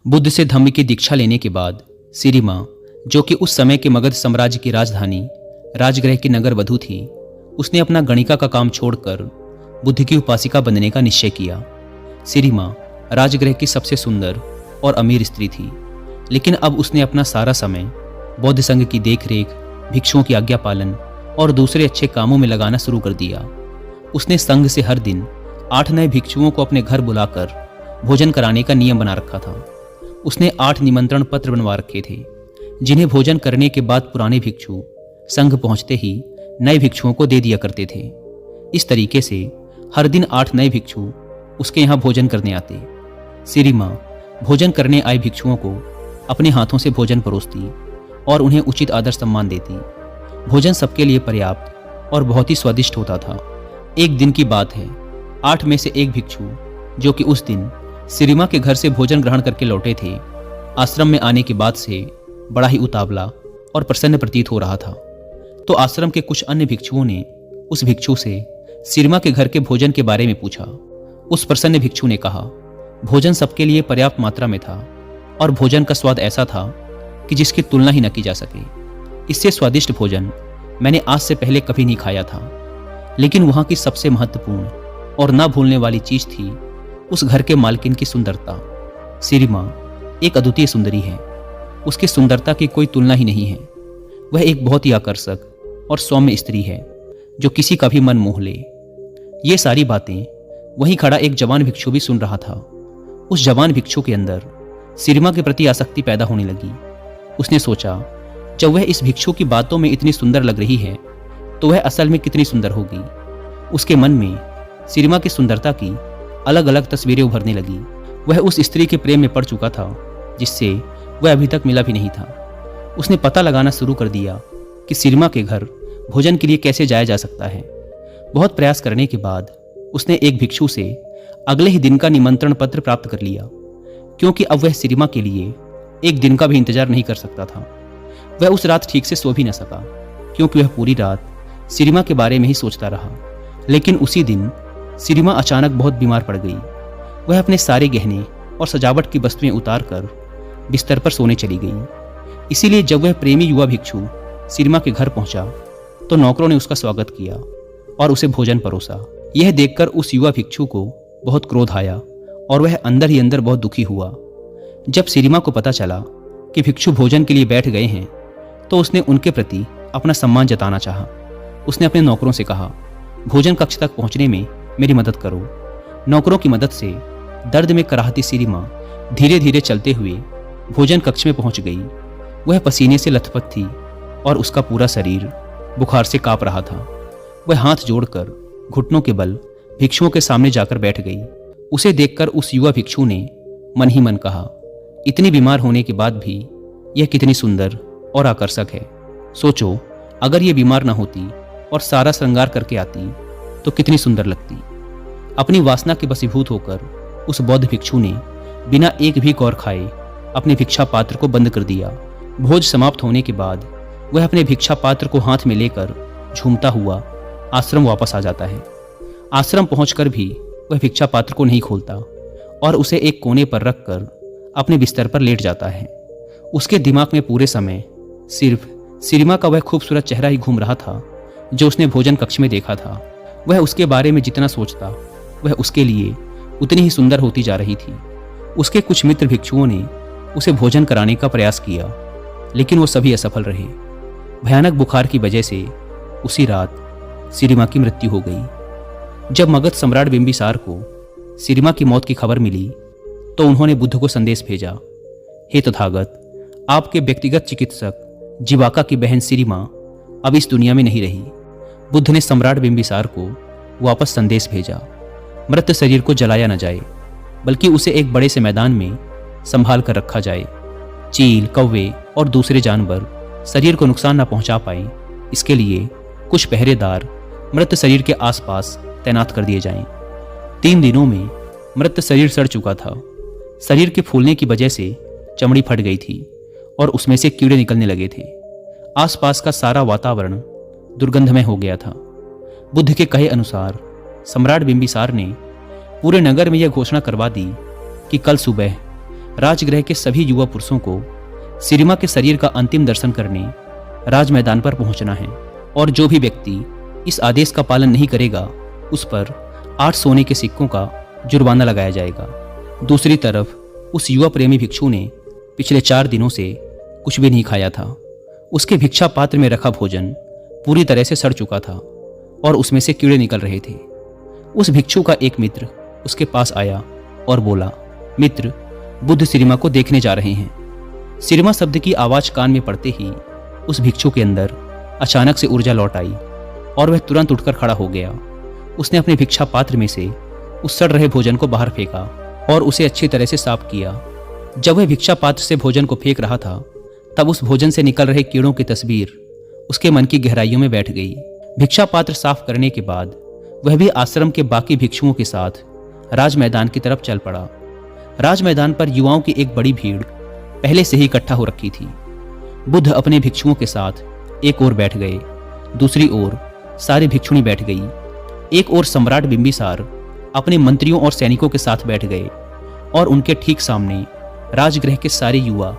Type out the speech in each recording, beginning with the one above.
बुद्ध से धम्म की दीक्षा लेने के बाद सिरिमा, जो कि उस समय के मगध साम्राज्य की राजधानी राजगृह की नगर वधू थी, उसने अपना गणिका का काम छोड़कर बुद्ध की उपासिका बनने का निश्चय किया। सिरिमा राजगृह की सबसे सुंदर और अमीर स्त्री थी, लेकिन अब उसने अपना सारा समय बौद्ध संघ की देखरेख, भिक्षुओं की आज्ञा पालन और दूसरे अच्छे कामों में लगाना शुरू कर दिया। उसने संघ से हर दिन 8 नए भिक्षुओं को अपने घर बुलाकर भोजन कराने का नियम बना रखा था। उसने 8 निमंत्रण पत्र बनवा रखे थे, जिन्हें भोजन करने के बाद पुराने भिक्षु संघ पहुंचते ही नए भिक्षुओं को दे दिया करते थे। इस तरीके से हर दिन 8 नए भिक्षु उसके यहाँ भोजन करने आते। सिरिमा भोजन करने आए भिक्षुओं को अपने हाथों से भोजन परोसती और उन्हें उचित आदर सम्मान देती। भोजन सबके लिए पर्याप्त और बहुत ही स्वादिष्ट होता था। एक दिन की बात है, 8 में से एक भिक्षु, जो कि उस दिन सिरिमा के घर से भोजन ग्रहण करके लौटे थे, आश्रम में आने के बाद से बड़ा ही उतावला और प्रसन्न प्रतीत हो रहा था। तो आश्रम के कुछ अन्य भिक्षुओं ने उस भिक्षु से सिरिमा के घर के भोजन के बारे में पूछा। उस प्रसन्न भिक्षु ने कहा, भोजन सबके लिए पर्याप्त मात्रा में था और भोजन का स्वाद ऐसा था कि जिसकी तुलना ही न की जा सके। इससे स्वादिष्ट भोजन मैंने आज से पहले कभी नहीं खाया था। लेकिन वहां की सबसे महत्वपूर्ण और ना भूलने वाली चीज थी उस घर के मालकिन की सुंदरता। सिरिमा एक अद्वितीय सुंदरी है। उसकी सुंदरता की कोई तुलना ही नहीं है। वह एक बहुत ही आकर्षक और सौम्य स्त्री है, जो किसी का भी मन मोह ले। ये सारी बातें वहीं खड़ा एक जवान भिक्षु भी सुन रहा था। उस जवान भिक्षु के अंदर सिरिमा के प्रति आसक्ति पैदा होने लगी। उसने सोचा, जब वह इस भिक्षु की बातों में इतनी सुंदर लग रही है, तो वह असल में कितनी सुंदर होगी। उसके मन में सिरिमा की सुंदरता की अलग अलग तस्वीरें उभरने लगी। वह उस स्त्री के प्रेम में पड़ चुका था, जिससे वह अभी तक मिला भी नहीं था। उसने पता लगाना शुरू कर दिया कि सिरिमा के घर भोजन के लिए कैसे जाया जा सकता है। बहुत प्रयास करने के बाद उसने एक भिक्षु से अगले ही दिन का निमंत्रण पत्र प्राप्त कर लिया, क्योंकि अब वह सिरिमा के लिए एक दिन का भी इंतजार नहीं कर सकता था। वह उस रात ठीक से सो भी न सका, क्योंकि वह पूरी रात सिरिमा के बारे में ही सोचता रहा। लेकिन उसी दिन सिरिमा अचानक बहुत बीमार पड़ गई। वह अपने सारे गहने और सजावट की वस्तुएं उतार कर बिस्तर पर सोने चली गई। इसीलिए जब वह प्रेमी युवा भिक्षु सिरिमा के घर पहुंचा, तो नौकरों ने उसका स्वागत किया और उसे भोजन परोसा। यह देखकर उस युवा भिक्षु को बहुत क्रोध आया और वह अंदर ही अंदर बहुत दुखी हुआ। जब सिरिमा को पता चला कि भिक्षु भोजन के लिए बैठ गए हैं, तो उसने उनके प्रति अपना सम्मान जताना चाहा। उसने अपने नौकरों से कहा, भोजन कक्ष तक पहुंचने में मेरी मदद करो। नौकरों की मदद से दर्द में कराहती सिरिमा धीरे धीरे चलते हुए भोजन कक्ष में पहुंच गई। वह पसीने से लथपथ थी और उसका पूरा शरीर बुखार से कांप रहा था। वह हाथ जोड़कर घुटनों के बल भिक्षुओं के सामने जाकर बैठ गई। उसे देखकर उस युवा भिक्षु ने मन ही मन कहा, इतनी बीमार होने के बाद भी यह कितनी सुंदर और आकर्षक है। सोचो, अगर यह बीमार न होती और सारा श्रृंगार करके आती तो कितनी सुंदर लगती। अपनी वासना के वशीभूत होकर उस बौद्ध भिक्षु ने बिना एक भी कौर खाए अपने भिक्षा पात्र को बंद कर दिया। भोज समाप्त होने के बाद वह अपने भिक्षा पात्र को हाथ में लेकर झूमता हुआ आश्रम वापस आ जाता है। आश्रम पहुंचकर भी वह भिक्षा पात्र को नहीं खोलता और उसे एक कोने पर रखकर अपने बिस्तर पर लेट जाता है। उसके दिमाग में पूरे समय सिर्फ सिरिमा का वह खूबसूरत चेहरा ही घूम रहा था, जो उसने भोजन कक्ष में देखा था। वह उसके बारे में जितना सोचता, वह उसके लिए उतनी ही सुंदर होती जा रही थी। उसके कुछ मित्र भिक्षुओं ने उसे भोजन कराने का प्रयास किया, लेकिन वो सभी असफल रहे। भयानक बुखार की वजह से उसी रात सिरिमा की मृत्यु हो गई। जब मगध सम्राट बिंबिसार को सिरिमा की मौत की खबर मिली, तो उन्होंने बुद्ध को संदेश भेजा, हे तथागत, आपके व्यक्तिगत चिकित्सक जीवाका की बहन सिरिमा अब इस दुनिया में नहीं रही। बुद्ध ने सम्राट बिंबिसार को वापस संदेश भेजा, मृत शरीर को जलाया न जाए, बल्कि उसे एक बड़े से मैदान में संभाल कर रखा जाए। चील, कौवे और दूसरे जानवर शरीर को नुकसान न पहुंचा पाए, इसके लिए कुछ पहरेदार मृत शरीर के आसपास तैनात कर दिए जाएं। 3 दिनों में मृत शरीर सड़ चुका था। शरीर के फूलने की वजह से चमड़ी फट गई थी और उसमें से कीड़े निकलने लगे थे। आसपास का सारा वातावरण दुर्गंधमय हो गया था। बुद्ध के कहे अनुसार सम्राट बिंबिसार ने पूरे नगर में यह घोषणा करवा दी कि कल सुबह राजगृह के सभी युवा पुरुषों को सिरिमा के शरीर का अंतिम दर्शन करने राज मैदान पर पहुंचना है और जो भी व्यक्ति इस आदेश का पालन नहीं करेगा उस पर 8 सोने के सिक्कों का जुर्माना लगाया जाएगा। दूसरी तरफ उस युवा प्रेमी भिक्षु ने पिछले 4 दिनों से कुछ भी नहीं खाया था। उसके भिक्षा पात्र में रखा भोजन पूरी तरह से सड़ चुका था और उसमें से कीड़े निकल रहे थे। उस भिक्षु का एक मित्र उसके पास आया और बोला, मित्र, बुद्ध सिरिमा को देखने जा रहे हैं। सिरिमा शब्द की आवाज कान में पड़ते ही उस भिक्षु के अंदर अचानक से ऊर्जा लौट आई और वह तुरंत उठकर खड़ा हो गया। उसने अपने भिक्षा पात्र में से उस सड़ रहे भोजन को बाहर फेंका और उसे अच्छी तरह से साफ किया। जब वह भिक्षा पात्र से भोजन को फेंक रहा था तब उस भोजन से निकल रहे कीड़ों की तस्वीर उसके मन की गहराइयों में बैठ गई। भिक्षा पात्र साफ करने के बाद वह भी आश्रम के बाकी भिक्षुओं के साथ राज मैदान की तरफ चल पड़ा। राज मैदान पर युवाओं की एक बड़ी भीड़ पहले से ही इकट्ठा हो रखी थी। बुद्ध अपने भिक्षुओं के साथ एक ओर बैठ गए, दूसरी ओर सारी भिक्षुणी बैठ गई। एक ओर सम्राट बिंबिसार अपने मंत्रियों और सैनिकों के साथ बैठ गए और उनके ठीक सामने राजगृह के सारे युवा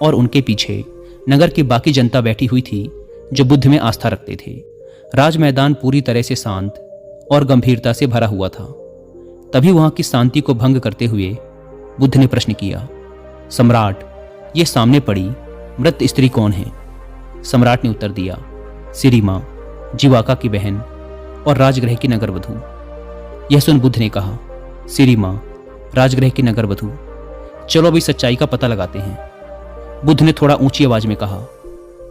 और उनके पीछे नगर की बाकी जनता बैठी हुई थी जो बुद्ध में आस्था रखते थे। राज मैदान पूरी तरह से शांत और गंभीरता से भरा हुआ था। तभी वहां की शांति को भंग करते हुए बुद्ध ने प्रश्न किया, सम्राट, ये सामने पड़ी मृत स्त्री कौन है? सम्राट ने उत्तर दिया, सिरिमा, जीवाका की बहन और राजगृह की नगरवधु। यह सुन बुद्ध ने कहा, सिरिमा, राजगृह की नगरवधु, चलो अभी सच्चाई का पता लगाते हैं। बुद्ध ने थोड़ा ऊंची आवाज में कहा,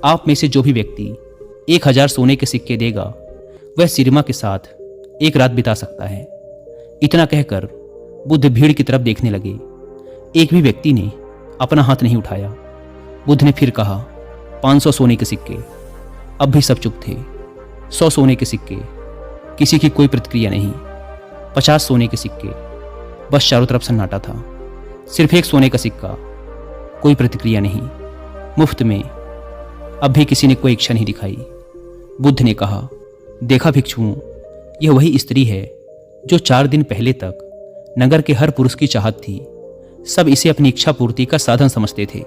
आप में से जो भी व्यक्ति 1000 सोने के सिक्के देगा वह सिरिमा के साथ एक रात बिता सकता है। इतना कहकर बुद्ध भीड़ की तरफ देखने लगे। एक भी व्यक्ति ने अपना हाथ नहीं उठाया। बुद्ध ने फिर कहा, 500 सोने के सिक्के। अब भी सब चुप थे। 100 सोने के सिक्के। किसी की कोई प्रतिक्रिया नहीं। 50 सोने के सिक्के। बस चारों तरफ सन्नाटा था। सिर्फ 1 सोने का सिक्का। कोई प्रतिक्रिया नहीं। मुफ्त में। अब भी किसी ने कोई इच्छा नहीं दिखाई। बुद्ध ने कहा, देखा भिक्षुओं, यह वही स्त्री है जो 4 दिन पहले तक नगर के हर पुरुष की चाहत थी। सब इसे अपनी इच्छा पूर्ति का साधन समझते थे।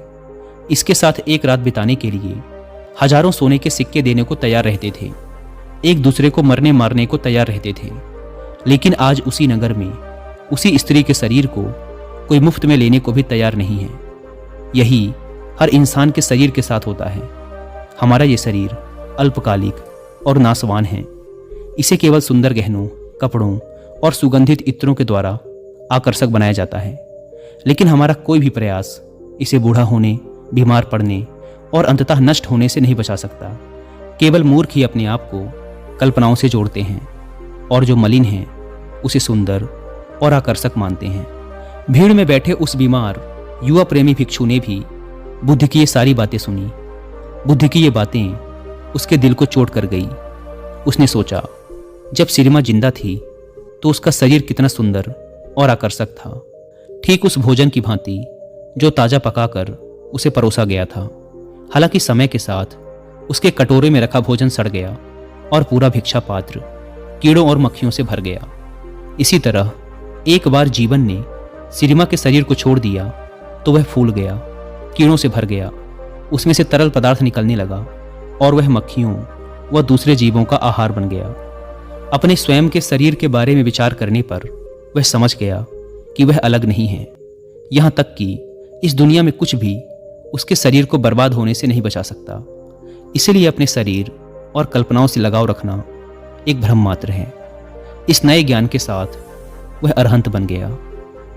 इसके साथ एक रात बिताने के लिए हजारों सोने के सिक्के देने को तैयार रहते थे। एक दूसरे को मरने मारने को तैयार रहते थे। लेकिन आज उसी नगर में उसी स्त्री के शरीर को कोई मुफ्त में लेने को भी तैयार नहीं है। यही हर इंसान के शरीर के साथ होता है। हमारा ये शरीर अल्पकालिक और नासवान है। इसे केवल सुंदर गहनों, कपड़ों और सुगंधित इत्रों के द्वारा आकर्षक बनाया जाता है। लेकिन हमारा कोई भी प्रयास इसे बूढ़ा होने, बीमार पड़ने और अंततः नष्ट होने से नहीं बचा सकता। केवल मूर्ख ही अपने आप को कल्पनाओं से जोड़ते हैं और जो मलिन हैं उसे सुंदर और आकर्षक मानते हैं। भीड़ में बैठे उस बीमार युवा प्रेमी भिक्षु ने भी बुद्ध की ये सारी बातें सुनी। बुद्ध की ये बातें उसके दिल को चोट कर गई। उसने सोचा, जब सिरिमा जिंदा थी तो उसका शरीर कितना सुंदर और आकर्षक था, ठीक उस भोजन की भांति जो ताजा पकाकर उसे परोसा गया था। हालांकि समय के साथ उसके कटोरे में रखा भोजन सड़ गया और पूरा भिक्षा पात्र कीड़ों और मक्खियों से भर गया। इसी तरह एक बार जीवन ने सिरिमा के शरीर को छोड़ दिया तो वह फूल गया, कीड़ों से भर गया। उसमें से तरल पदार्थ निकलने लगा और वह मक्खियों व दूसरे जीवों का आहार बन गया। अपने स्वयं के शरीर के बारे में विचार करने पर वह समझ गया कि वह अलग नहीं है। यहाँ तक कि इस दुनिया में कुछ भी उसके शरीर को बर्बाद होने से नहीं बचा सकता। इसलिए अपने शरीर और कल्पनाओं से लगाव रखना एक भ्रम मात्र है। इस नए ज्ञान के साथ वह अरहंत बन गया,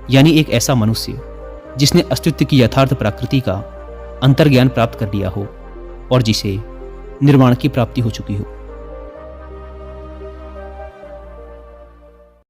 यानी एक ऐसा मनुष्य जिसने अस्तित्व की यथार्थ प्रकृति का अंतर्ज्ञान प्राप्त कर लिया हो और जिसे निर्वाण की प्राप्ति हो चुकी हो।